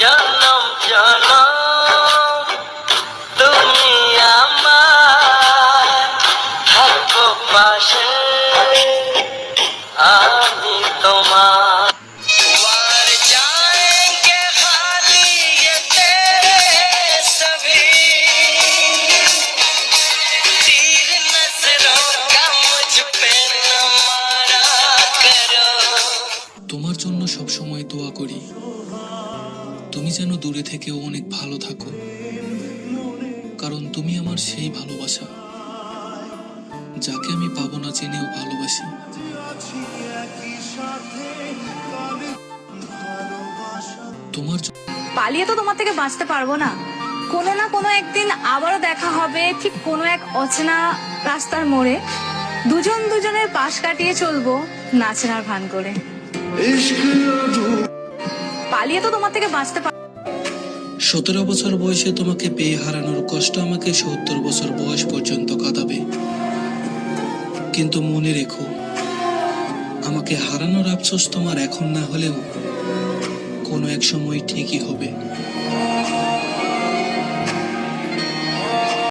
জনম জনম তুমি আমার থাকো পাশে, আমি তোমার। वार जाएंगे खाली ये तेरे सभी तीर नजरों का मुझ पे न मारा करो। তোমার জন্য সব সময় দোয়া করি, তুমি যেন দূরে থেকেও অনেক ভালো থাকো, কারণ তুমি আমার সেই ভালোবাসা যাকে আমি পাবো না জেনেও ভালোবাসি। তোমার পালিয়ে তো তোমার থেকে বাঁচতে পারবো না। কোনো না কোনো একদিন আবারও দেখা হবে, ঠিক কোনো এক অচেনা রাস্তার মোড়ে। দুজন দুজনের পাশ কাটিয়ে চলবো নাচনার ভান করে। পালিয়ে তো তোমার থেকে বাঁচতে 17 বছর বয়সে তোমাকে পেয়ে হারানোর কষ্ট আমাকে 70 বছর বয়স পর্যন্ত কাঁদাবে, কিন্তু মনে রেখো, আমাকে হারানোর আফসোস তোমার এখন না হলেও কোনো এক সময় ঠিকই হবে।